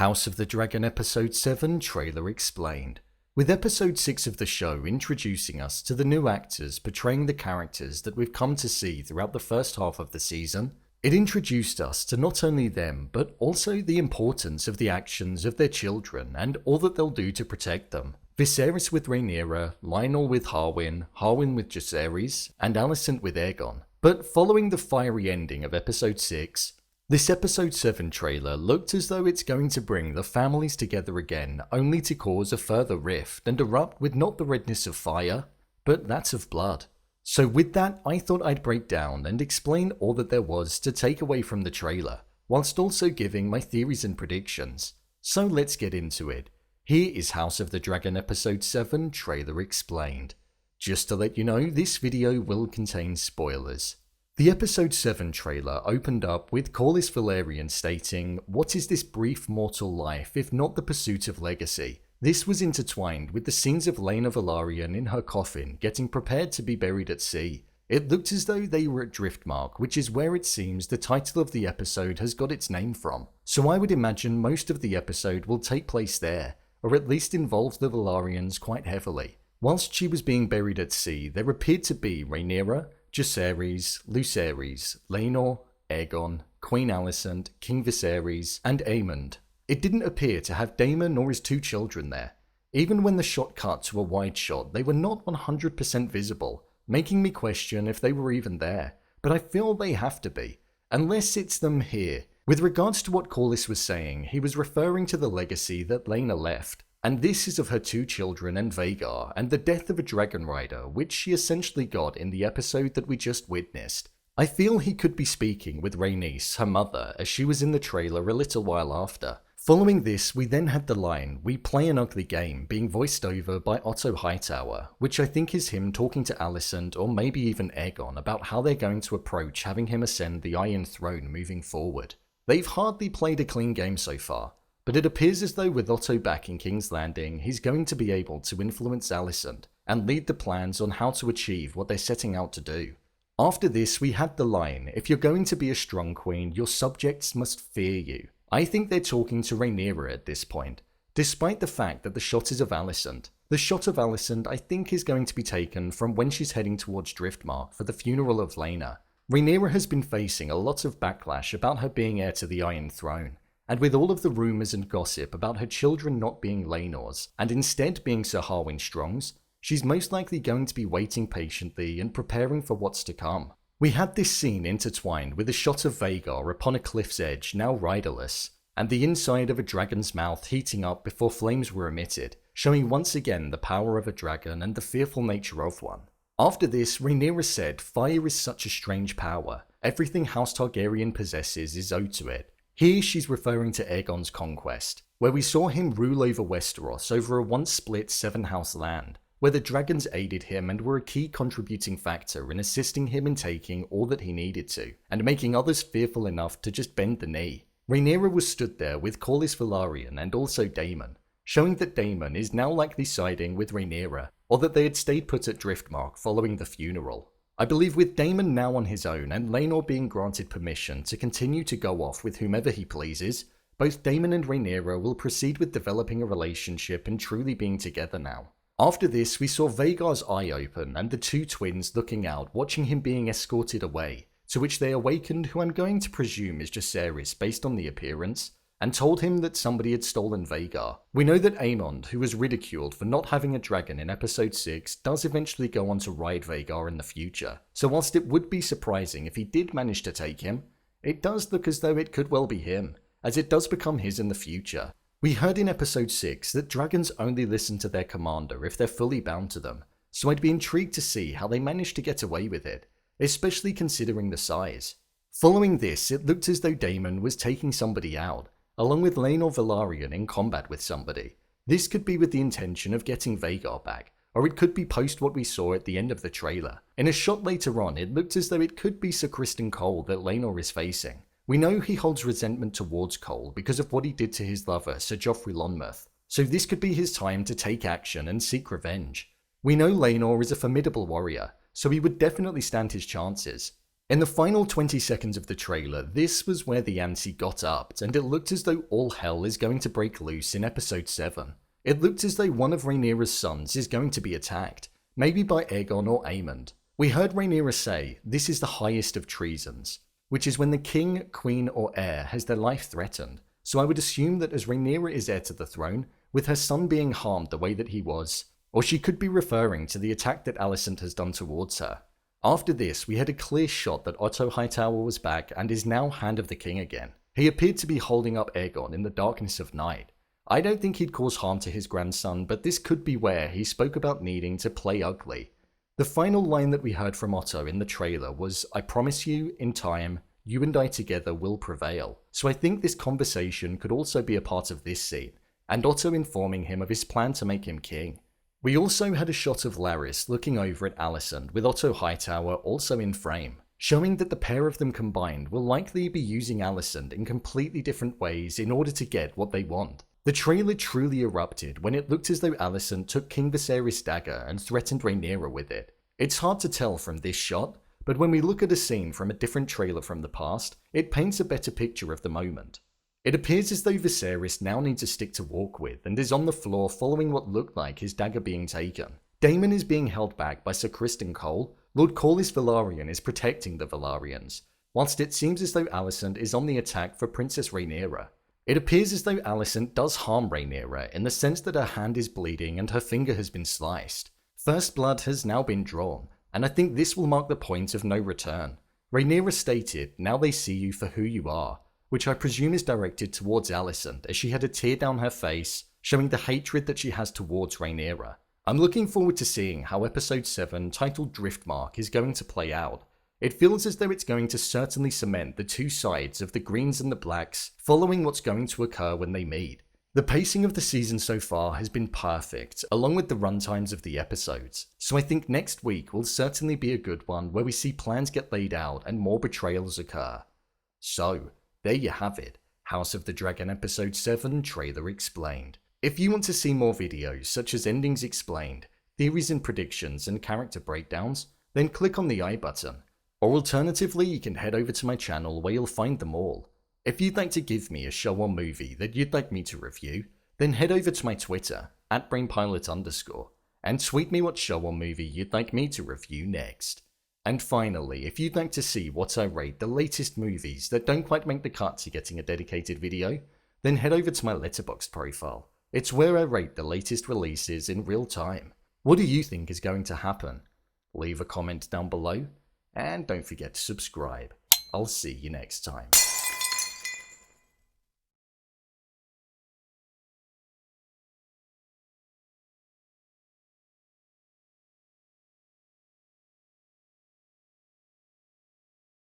House of the Dragon Episode 7 Trailer Explained. With Episode 6 of the show introducing us to the new actors portraying the characters that we've come to see throughout the first half of the season, it introduced us to not only them but also the importance of the actions of their children and all that they'll do to protect them. Viserys with Rhaenyra, Lyonel with Harwin, Harwin with Jacaerys, and Alicent with Aegon. But following the fiery ending of Episode 6, this Episode 7 trailer looked as though it's going to bring the families together again, only to cause a further rift and erupt with not the redness of fire, but that of blood. So with that, I thought I'd break down and explain all that there was to take away from the trailer, whilst also giving my theories and predictions. So let's get into it. Here is House of the Dragon Episode 7 Trailer Explained. Just to let you know, this video will contain spoilers. The Episode 7 trailer opened up with Corlys Velaryon stating, "What is this brief mortal life if not the pursuit of legacy?" This was intertwined with the scenes of Laena Velaryon in her coffin getting prepared to be buried at sea. It looked as though they were at Driftmark, which is where it seems the title of the episode has got its name from. So I would imagine most of the episode will take place there, or at least involve the Velaryons quite heavily. Whilst she was being buried at sea, there appeared to be Rhaenyra, Jacaerys, Lucerys, Laenor, Aegon, Queen Alicent, King Viserys, and Aemond. It didn't appear to have Daemon nor his two children there. Even when the shot cut to a wide shot, they were not 100% visible, making me question if they were even there, but I feel they have to be, unless it's them here. With regards to what Corlys was saying, he was referring to the legacy that Laena left. And this is of her two children and Vhagar, and the death of a dragon rider, which she essentially got in the episode that we just witnessed. I feel he could be speaking with Rhaenys, her mother, as she was in the trailer a little while after. Following this, we then had the line, "We play an ugly game," being voiced over by Otto Hightower, which I think is him talking to Alicent or maybe even Aegon about how they're going to approach having him ascend the Iron Throne moving forward. They've hardly played a clean game so far. But it appears as though with Otto back in King's Landing, he's going to be able to influence Alicent and lead the plans on how to achieve what they're setting out to do. After this, we had the line, "If you're going to be a strong queen, your subjects must fear you." I think they're talking to Rhaenyra at this point, despite the fact that the shot is of Alicent. The shot of Alicent I think is going to be taken from when she's heading towards Driftmark for the funeral of Laena. Rhaenyra has been facing a lot of backlash about her being heir to the Iron Throne. And with all of the rumours and gossip about her children not being Laenor's, and instead being Sir Harwin Strong's, she's most likely going to be waiting patiently and preparing for what's to come. We had this scene intertwined with a shot of Vhagar upon a cliff's edge, now riderless, and the inside of a dragon's mouth heating up before flames were emitted, showing once again the power of a dragon and the fearful nature of one. After this, Rhaenyra said, "Fire is such a strange power. Everything House Targaryen possesses is owed to it." Here she's referring to Aegon's conquest, where we saw him rule over Westeros over a once split 7-house land, where the dragons aided him and were a key contributing factor in assisting him in taking all that he needed to, and making others fearful enough to just bend the knee. Rhaenyra was stood there with Corlys Velaryon and also Daemon, showing that Daemon is now likely siding with Rhaenyra, or that they had stayed put at Driftmark following the funeral. I believe with Daemon now on his own and Laenor being granted permission to continue to go off with whomever he pleases, both Daemon and Rhaenyra will proceed with developing a relationship and truly being together now. After this, we saw Vhagar's eye open and the two twins looking out, watching him being escorted away, to which they awakened who I'm going to presume is Jacaerys based on the appearance, and told him that somebody had stolen Vhagar. We know that Aemond, who was ridiculed for not having a dragon in Episode 6, does eventually go on to ride Vhagar in the future, so whilst it would be surprising if he did manage to take him, it does look as though it could well be him, as it does become his in the future. We heard in Episode 6 that dragons only listen to their commander if they're fully bound to them, so I'd be intrigued to see how they managed to get away with it, especially considering the size. Following this, it looked as though Daemon was taking somebody out, along with Laenor Velaryon in combat with somebody. This could be with the intention of getting Vhagar back, or it could be post what we saw at the end of the trailer. In a shot later on, it looked as though it could be Sir Criston Cole that Laenor is facing. We know he holds resentment towards Cole because of what he did to his lover, Sir Joffrey Lonmouth, so this could be his time to take action and seek revenge. We know Laenor is a formidable warrior, so he would definitely stand his chances. In the final 20 seconds of the trailer, this was where the ante got upped, and it looked as though all hell is going to break loose in episode 7. It looked as though one of Rhaenyra's sons is going to be attacked, maybe by Aegon or Aemond. We heard Rhaenyra say, "This is the highest of treasons," which is when the king, queen, or heir has their life threatened. So I would assume that as Rhaenyra is heir to the throne, with her son being harmed the way that he was, or she could be referring to the attack that Allicent has done towards her. After this, we had a clear shot that Otto Hightower was back and is now Hand of the King again. He appeared to be holding up Aegon in the darkness of night. I don't think he'd cause harm to his grandson, but this could be where he spoke about needing to play ugly. The final line that we heard from Otto in the trailer was, "I promise you, in time, you and I together will prevail." So I think this conversation could also be a part of this scene, and Otto informing him of his plan to make him king. We also had a shot of Larys looking over at Alicent with Otto Hightower also in frame, showing that the pair of them combined will likely be using Alicent in completely different ways in order to get what they want. The trailer truly erupted when it looked as though Alicent took King Viserys' dagger and threatened Rhaenyra with it. It's hard to tell from this shot, but when we look at a scene from a different trailer from the past, it paints a better picture of the moment. It appears as though Viserys now needs a stick to walk with and is on the floor following what looked like his dagger being taken. Daemon is being held back by Sir Criston Cole. Lord Corlys Velaryon is protecting the Velaryons, whilst it seems as though Alicent is on the attack for Princess Rhaenyra. It appears as though Alicent does harm Rhaenyra in the sense that her hand is bleeding and her finger has been sliced. First blood has now been drawn, and I think this will mark the point of no return. Rhaenyra stated, "Now they see you for who you are," which I presume is directed towards Alicent as she had a tear down her face, showing the hatred that she has towards Rhaenyra. I'm looking forward to seeing how episode 7, titled Driftmark, is going to play out. It feels as though it's going to certainly cement the two sides of the Greens and the Blacks following what's going to occur when they meet. The pacing of the season so far has been perfect, along with the runtimes of the episodes, so I think next week will certainly be a good one where we see plans get laid out and more betrayals occur. So, there you have it, House of the Dragon Episode 7 Trailer Explained. If you want to see more videos such as endings explained, theories and predictions, and character breakdowns, then click on the I button. Or alternatively, you can head over to my channel where you'll find them all. If you'd like to give me a show or movie that you'd like me to review, then head over to my Twitter, @BrainPilot_, and tweet me what show or movie you'd like me to review next. And finally, if you'd like to see what I rate the latest movies that don't quite make the cut to getting a dedicated video, then head over to my Letterboxd profile. It's where I rate the latest releases in real time. What do you think is going to happen? Leave a comment down below, and don't forget to subscribe. I'll see you next time.